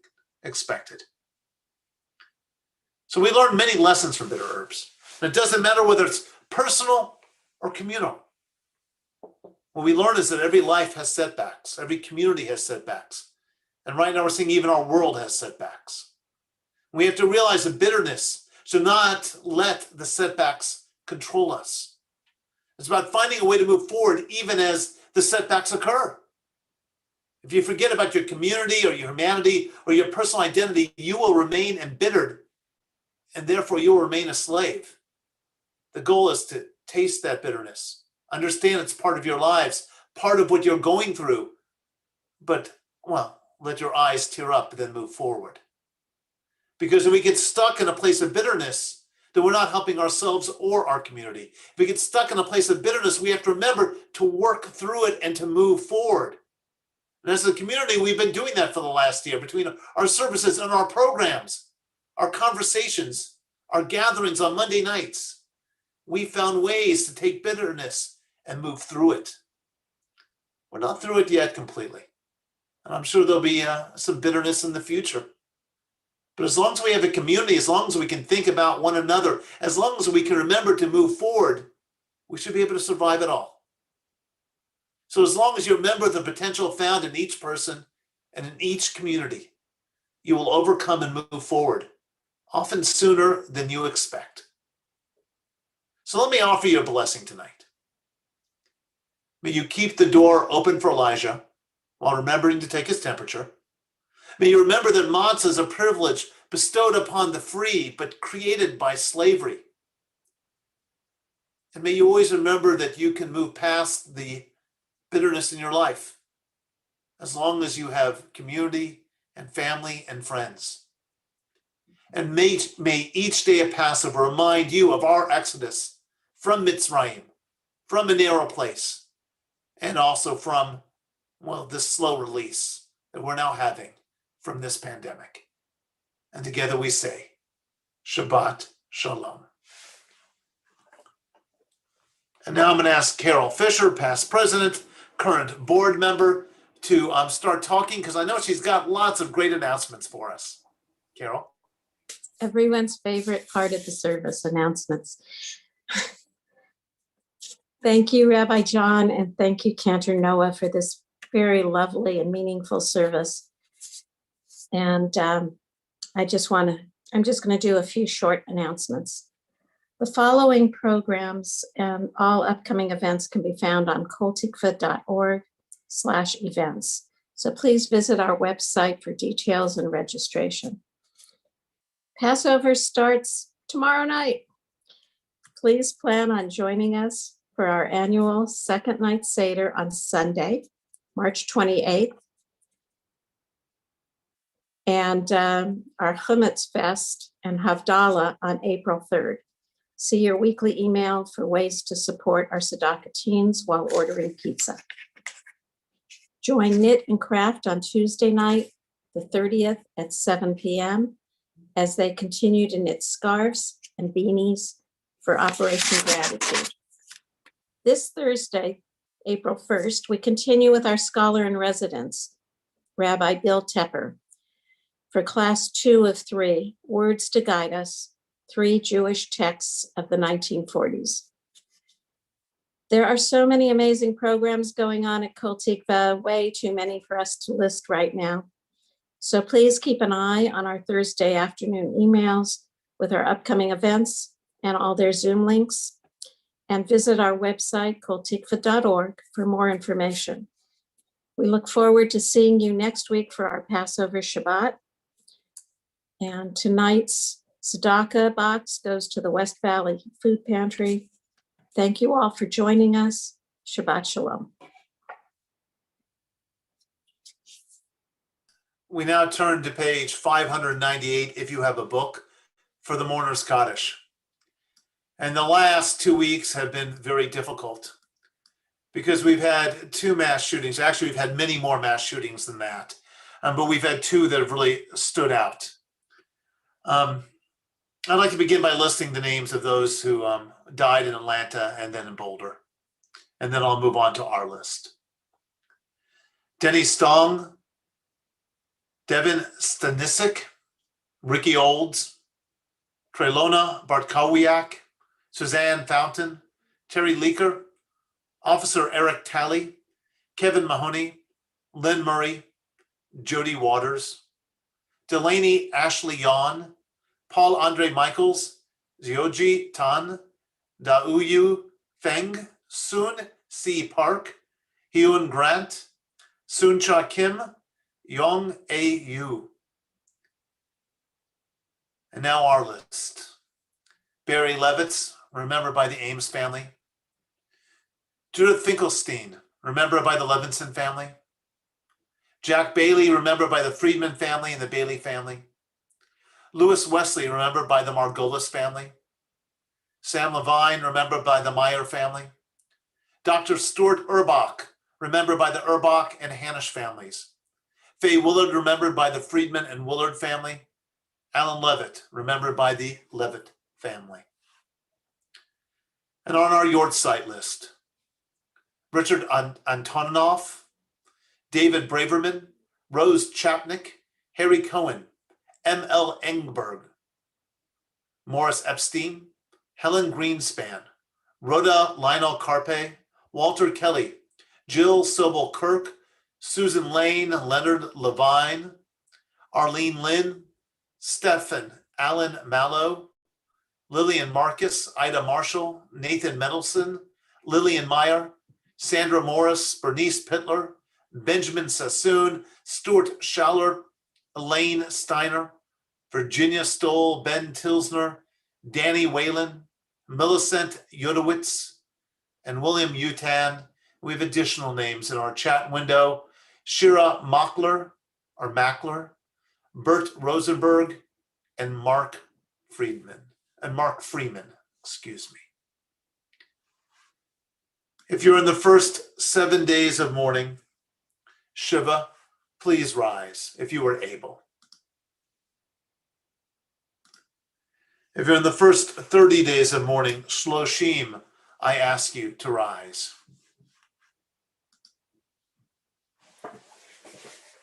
So we learn many lessons from bitter herbs. And it doesn't matter whether it's personal or communal. What we learn is that every life has setbacks. Every community has setbacks. And right now we're seeing even our world has setbacks. We have to realize that bitterness should not let the setbacks control us. It's about finding a way to move forward even as the setbacks occur. If you forget about your community or your humanity or your personal identity, you will remain embittered, and therefore you will remain a slave. The goal is to taste that bitterness, understand it's part of your lives, part of what you're going through, but, well, let your eyes tear up and then move forward. Because if we get stuck in a place of bitterness, then we're not helping ourselves or our community. If we get stuck in a place of bitterness, we have to remember to work through it and to move forward. And as a community, we've been doing that for the last year between our services and our programs, our conversations, our gatherings on Monday nights. We found ways to take bitterness and move through it. We're not through it yet completely. And I'm sure there'll be some bitterness in the future. But as long as we have a community, as long as we can think about one another, as long as we can remember to move forward, we should be able to survive it all. So as long as you remember the potential found in each person and in each community, you will overcome and move forward, often sooner than you expect. So let me offer you a blessing tonight. May you keep the door open for Elijah while remembering to take his temperature. May you remember that matzah is a privilege bestowed upon the free, but created by slavery. And may you always remember that you can move past the bitterness in your life as long as you have community and family and friends. And may each day of Passover remind you of our exodus from Mitzrayim, from a narrow place, and also from, well, this slow release that we're now having from this pandemic. And together we say, Shabbat Shalom. And now I'm going to ask Carol Fisher, past president, current board member, to start talking because I know she's got lots of great announcements for us. Carol? Everyone's favorite part of the service, announcements. Thank you, Rabbi John, and thank you, Cantor Noah, for this very lovely and meaningful service. And I'm just going to do a few short announcements. The following programs and all upcoming events can be found on koltikvah.org/events. So please visit our website for details and registration. Passover starts tomorrow night. Please plan on joining us for our annual second night Seder on Sunday, March 28th. And our Chumetz Fest and Havdalah on April 3rd. See your weekly email for ways to support our tzedakah teams while ordering pizza. Join Knit and Craft on Tuesday night, the 30th at 7 p.m. as they continue to knit scarves and beanies for Operation Gratitude. This Thursday, April 1st, we continue with our scholar in residence, Rabbi Bill Tepper, for class 2 of 3, Words to Guide Us, 3 Jewish texts of the 1940s. There are so many amazing programs going on at Kol Tikvah, way too many for us to list right now. So please keep an eye on our Thursday afternoon emails with our upcoming events and all their Zoom links, and visit our website, koltikvah.org, for more information. We look forward to seeing you next week for our Passover Shabbat. And tonight's tzedakah box goes to the West Valley Food Pantry. Thank you all for joining us. Shabbat Shalom. We now turn to page 598, if you have a book, for the Mourner's Kaddish. And the last 2 weeks have been very difficult because we've had 2 mass shootings. Actually, we've had many more mass shootings than that, but we've had 2 that have really stood out. I'd like to begin by listing the names of those who died in Atlanta and then in Boulder. And then I'll move on to our list. Denny Stong, Devin Stanisik, Ricky Olds, Trelona Bartkowiak, Suzanne Fountain, Terry Leaker, Officer Eric Talley, Kevin Mahoney, Lynn Murray, Jody Waters, Delaney Ashley Yon, Paul Andre Michaels, Zioji Tan, Dauyu Feng, Soon C. Park, Hyun Grant, Sooncha Kim, Yong A. Yu. And now our list. Barry Levitz, remembered by the Ames family. Judith Finkelstein, remembered by the Levinson family. Jack Bailey, remembered by the Friedman family and the Bailey family. Louis Wesley, remembered by the Margolis family. Sam Levine, remembered by the Meyer family. Dr. Stuart Urbach, remembered by the Urbach and Hanisch families. Faye Willard, remembered by the Friedman and Willard family. Alan Levitt, remembered by the Levitt family. And on our Yortzeit list, Richard Antonoff, David Braverman, Rose Chapnick, Harry Cohen, M.L. Engberg, Morris Epstein, Helen Greenspan, Rhoda Lionel Carpe, Walter Kelly, Jill Sobel Kirk, Susan Lane, Leonard Levine, Arlene Lynn, Stephen Allen Mallow, Lillian Marcus, Ida Marshall, Nathan Mendelson, Lillian Meyer, Sandra Morris, Bernice Pittler, Benjamin Sassoon, Stuart Schaller, Elaine Steiner, Virginia Stoll, Ben Tilsner, Danny Whalen, Millicent Yodowitz, and William Utan. We have additional names in our chat window. Shira Mackler, Bert Rosenberg, and Mark Freeman, excuse me. If you're in the first 7 days of mourning, Shiva, please rise if you are able. If you're in the first 30 days of mourning, Shloshim, I ask you to rise.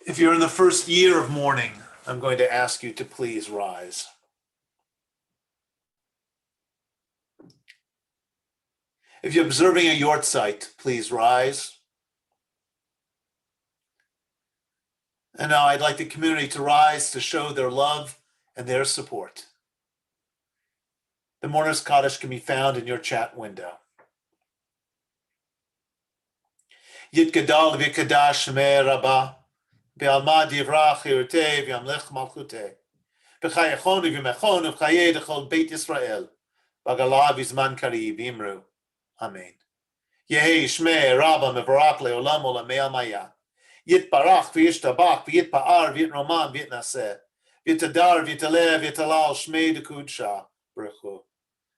If you're in the first year of mourning, I'm going to ask you to please rise. If you're observing a Yortzeit, please rise. And now I'd like the community to rise to show their love and their support. The Mourner's Kaddish can be found in your chat window. Yitgadal v'kadash me Rabba, be'alma divrach yirteh v'yamlech malchuteh, b'chayachon v'yimechon v'chayeh d'chol Beit Yisrael, b'gala v'zman karib imru. Amen. Yehi shmei Rabba mevarak le'olam olamei amaya. Yitbarach v'yishtabach v'yitpa'ar v'yitromam v'yitnaseh, v'yitadar v'yitaleh v'yitalal shmei d'kudsha b'rechu.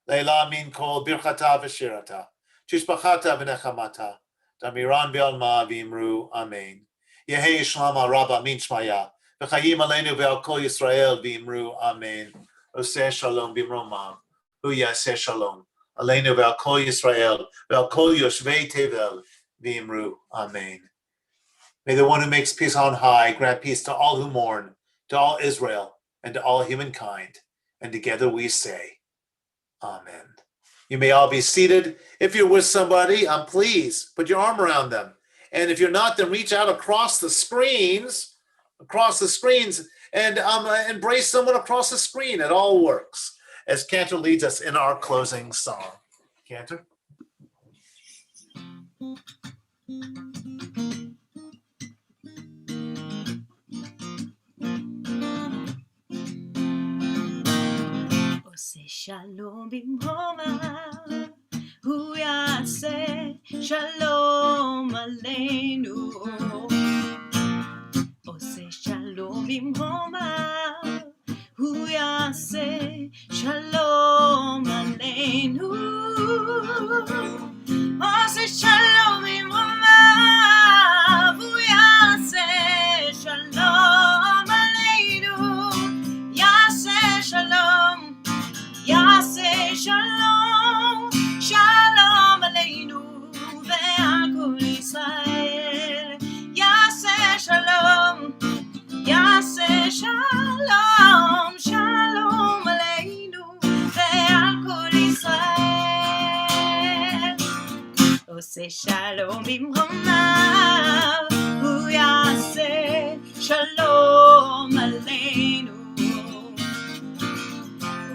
Leila min kol birchata v'shirata, tishbachata v'nechamata, damiran v'alma v'imru, amen. Yehi shlama rabba min shmaya, v'chayim aleinu v'al kol Yisrael v'imru, amen. Oseh shalom b'imromam, hu yaseh shalom, aleinu v'al kol Yisrael, v'al kol yoshvei tevel v'imru, amen. May the one who makes peace on high grant peace to all who mourn, to all Israel, and to all humankind. And together we say, amen. You may all be seated. If you're with somebody, please put your arm around them. And if you're not, then reach out across the screens, and embrace someone across the screen. It all works. As Cantor leads us in our closing song. Cantor? Shalom bimhoma, hu yaseh shalom aleinu. Ose shalom bimhoma, hu yaseh shalom aleinu. Ose shalom bimhoma, hu yaseh shalom aleinu. Yaseh shalom. Yaseh shalom, shalom aleinu ve'al kol Yisrael. Yaseh shalom, Yaseh shalom. שלום במרומיו, הוא יעשה שלום עלינו.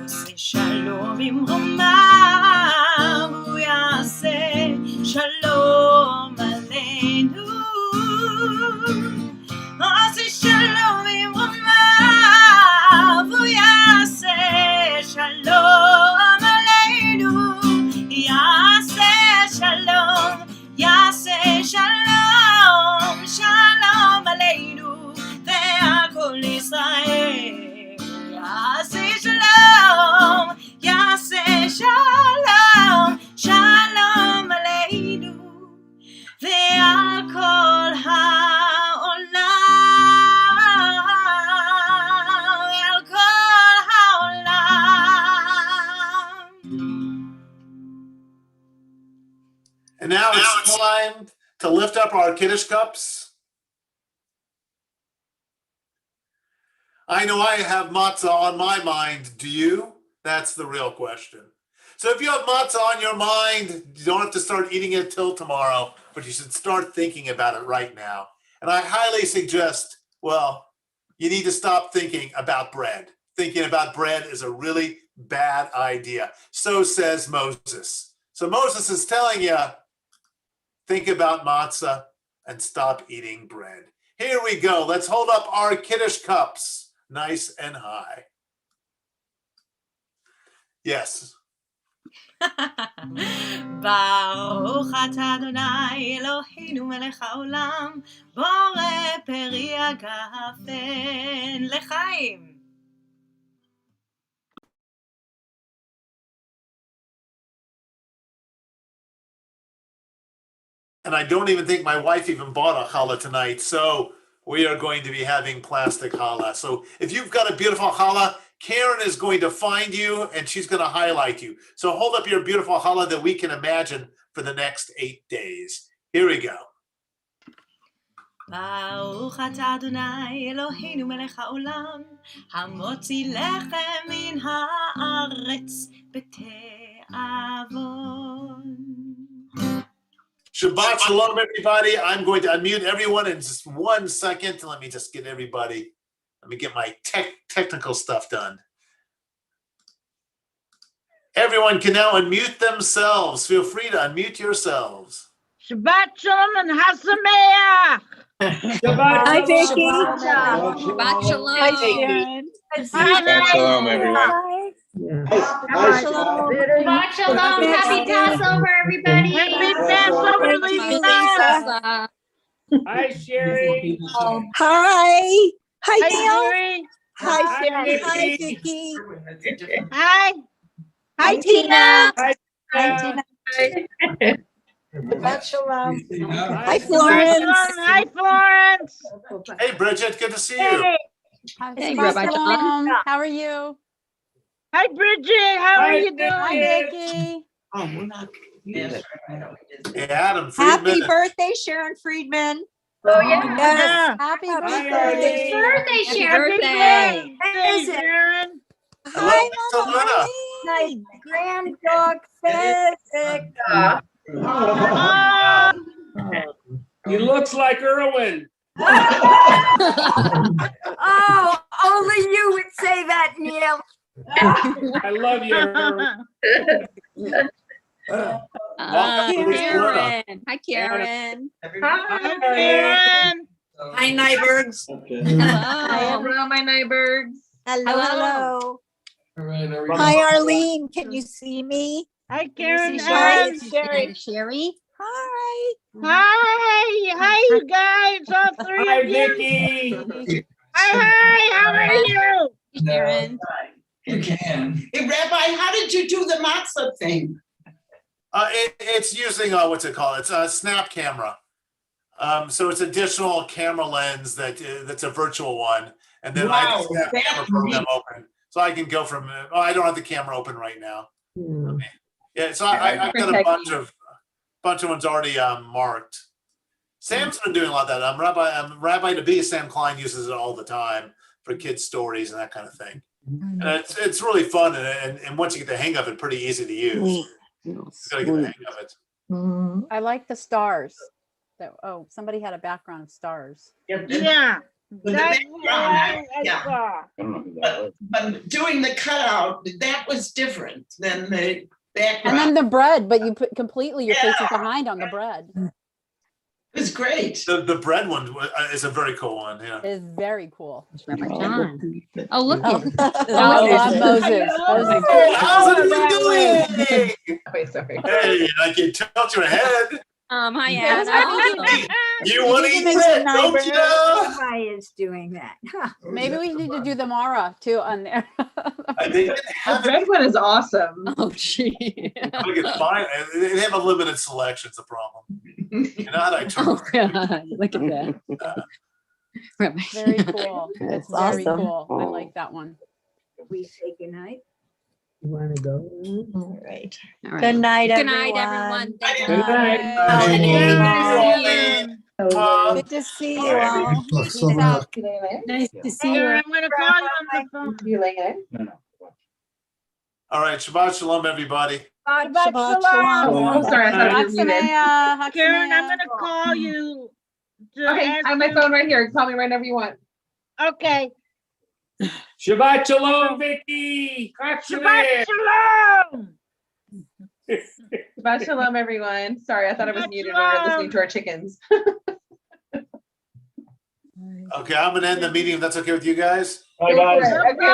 עושה שלום במרומיו, הוא יעשה שלום עלינו. עושה שלום במרומיו, הוא יעשה שלום עלינו. יעשה שלום, יעשה שלום, שלום עלינו ועל כל ישראל. יעשה שלום, יעשה שלום, שלום עלינו ועל כל העולם, ועל כל העולם. And now it's time to lift up our Kiddush cups. I know I have matzah on my mind. Do you? That's the real question. So if you have matzah on your mind, you don't have to start eating it till tomorrow, but you should start thinking about it right now. And I highly suggest, well, you need to stop thinking about bread. Thinking about bread is a really bad idea. So says Moses. So Moses is telling you, think about matzah and stop eating bread. Here we go. Let's hold up our Kiddush cups nice and high. Yes. ברוך אתה אדוני אלוהינו מלך העולם, בורא פרי הגפן לחיים. And I don't even think my wife even bought a challah tonight. So we are going to be having plastic challah. So if you've got a beautiful challah, Karen is going to find you and she's going to highlight you. So hold up your beautiful challah that we can imagine for the next 8 days. Here we go. ברוך אתה אדוני אלוהינו מלך העולם, המוציא לחם מן הארץ בתיאבון. Shabbat Shalom, everybody. I'm going to unmute everyone in just 1 second. Let me just get everybody. Let me get my technical stuff done. Everyone can now unmute themselves. Feel free to unmute yourselves. Shabbat Shalom and Hasameach. Hi, Vicky. Shabbat Shalom. Hi, Sharon. Shabbat Shalom, everyone. Shabbat Shalom. Shabbat Shalom. Happy Passover, everybody. Happy Passover, Lisa. Hi, Sherry. Hi. Hi, Hi, Neil. Sherry. Hi, Sharon. Vicky. Hi, Vicky. Hi. Hi, Tina. Hi, Hi, Tina. Shabbat Shalom. Hi, Shabbat Florence. Shalom. Hi, Florence. Hey, Bridget, good to see you. Hey. Hey, Rabbi Shalom. How are you? Hi, Bridget. How are Hi, you doing? Hi, Vicky. Hey, Adam Happy Friedman. birthday, Sharon Friedman. Oh, yeah. Yeah. Happy Hi, birthday. Arlene. Birthday, Happy Sharon. birthday, Is it? Sharon. Hi, Hello, Mama Luna. Arlene. Grand dog physics. Oh, He looks like Irwin. Oh, only you would say that, Neil. I love you, Irwin. Welcome to Luna. Karen. Hi, Karen. hi, Karen. Hi, Nybergs. Hello. Hello, my neighbors. Hello. Hello. Hi, Arlene. Can you see me? Hi, Karen. Hi, Hi. Sherry. Sherry. Hi. Hi. Hi, you guys. All three Hi, of you. Vicky. Hi. How are you? Sharon. You can. Hey, Rabbi, how did you do the matzah thing? It's using what's it called? It's a snap camera. So it's additional camera lens that's a virtual one, and then I have the snap Wow, camera program open, so I can go from. Oh, I don't have the camera open right now. Yeah, so I've got a bunch of ones already marked. Sam's been doing a lot of that. Rabbi to be Sam Klein uses it all the time for kids' stories and that kind of thing. And it's really fun, and once you get the hang of it, pretty easy to use. You gotta get the hang of it. I like the stars. Oh, somebody had a background of stars. Yeah. With the That's background, what I yeah. saw. I don't know who that was. But doing the cutout, that was different than the And background. then the bread, but you put completely your face is behind on the bread. It was great. The bread one is a very cool one. Yeah. It is very cool. Oh, look Oh, at Moses. Moses. Hey, how's everyone doing? Wait, sorry. Hey, I can tilt your head. Hi, Yeah, Anna. You want to eat Mr. it, don't you? Rabbi is doing that. Maybe we need to do the Mara too on there. They didn't The have it. red one is awesome. Oh, gee. I can find it. They have a limited selection. It's a problem. You know how I turn. Oh, God. Look at that. Rabbi. Very cool. It's very cool. I like that one. We say goodnight. You want to go? All right. All right. Good night, Good everyone. night, everyone. Thank you. Good night. Good to see you all. Peace out. Nice to see Yeah, you. I'm gonna call you on my phone. You laying in? No. All right, Shabbat Shalom, everybody. Shabbat Oh, shalom. sorry, I thought you were muted. Karen, I'm gonna call you. to Okay, I ask have my you- phone right here. Call me whenever you want. Okay. Shabbat Shalom, Vicky. Shabbat shalom. Shabbat shalom, everyone. Sorry, I thought I was Shabbat muted or listening shalom. to our chickens. Okay, I'm gonna end the meeting if that's okay with you guys. Bye, Go for guys. it. Okay.